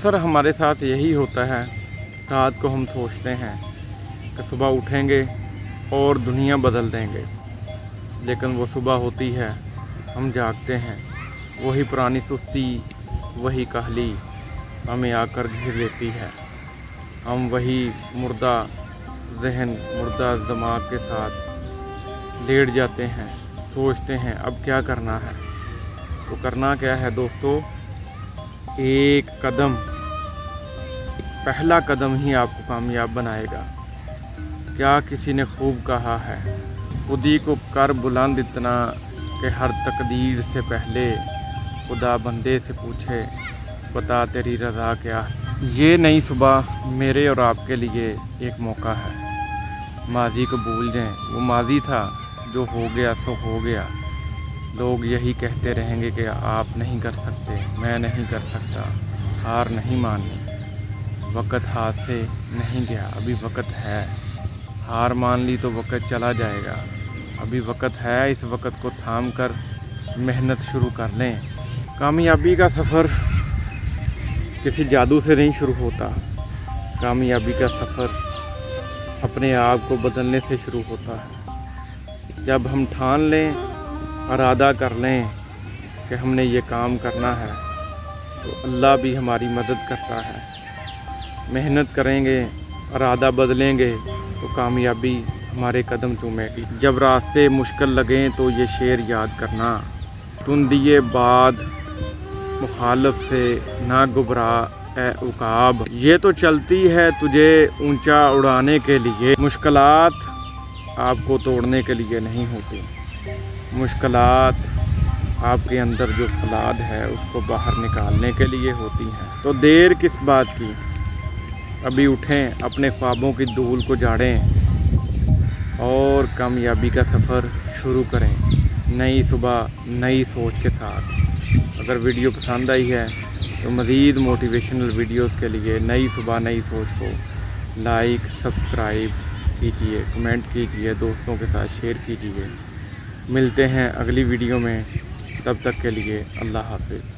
अक्सर हमारे साथ यही होता है। रात को हम सोचते हैं कि सुबह उठेंगे और दुनिया बदल देंगे, लेकिन वो सुबह होती है, हम जागते हैं, वही पुरानी सुस्ती, वही काहली हमें आकर घेर लेती है। हम वही मुर्दा जहन, मुर्दा दिमाग के साथ लेट जाते हैं, सोचते हैं अब क्या करना है। तो करना क्या है दोस्तों, एक कदम, पहला कदम ही आपको कामयाब बनाएगा। क्या किसी ने खूब कहा है, खुद ही को कर बुलंद इतना कि हर तकदीर से पहले खुदा बंदे से पूछे बता तेरी रज़ा क्या है। ये नई सुबह मेरे और आपके लिए एक मौका है। माजी को भूल जाएं, वो माजी था, जो हो गया सो हो गया। लोग यही कहते रहेंगे कि आप नहीं कर सकते, मैं नहीं कर सकता, हार नहीं माननी। वक़्त हाथ से नहीं गया, अभी वक़्त है। हार मान ली तो वक़्त चला जाएगा, अभी वक़्त है। इस वक़्त को थाम कर मेहनत शुरू कर लें। कामयाबी का सफ़र किसी जादू से नहीं शुरू होता। कामयाबी का सफ़र अपने आप को बदलने से शुरू होता है। जब हम ठान लें, इरादा कर लें कि हमने ये काम करना है, तो अल्लाह भी हमारी मदद करता है। मेहनत करेंगे, इरादा बदलेंगे तो कामयाबी हमारे कदम चूमेगी। जब रास्ते मुश्किल लगें तो ये शेर याद करना, तुम दिए बाद मुखालफ से ना घबरा ए उकाब। ये तो चलती है तुझे ऊंचा उड़ाने के लिए, मुश्किलात आपको तोड़ने के लिए नहीं होती। मुश्किलात आपके अंदर जो फलाद है उसको बाहर निकालने के लिए होती हैं। तो देर किस बात की, अभी उठें, अपने ख्वाबों की धूल को झाड़ें और कामयाबी का सफ़र शुरू करें, नई सुबह नई सोच के साथ। अगर वीडियो पसंद आई है तो मज़ीद मोटिवेशनल वीडियोस के लिए नई सुबह नई सोच को लाइक, सब्सक्राइब कीजिए, कमेंट कीजिए, दोस्तों के साथ शेयर कीजिए। मिलते हैं अगली वीडियो में, तब तक के लिए अल्लाह हाफ़िज़।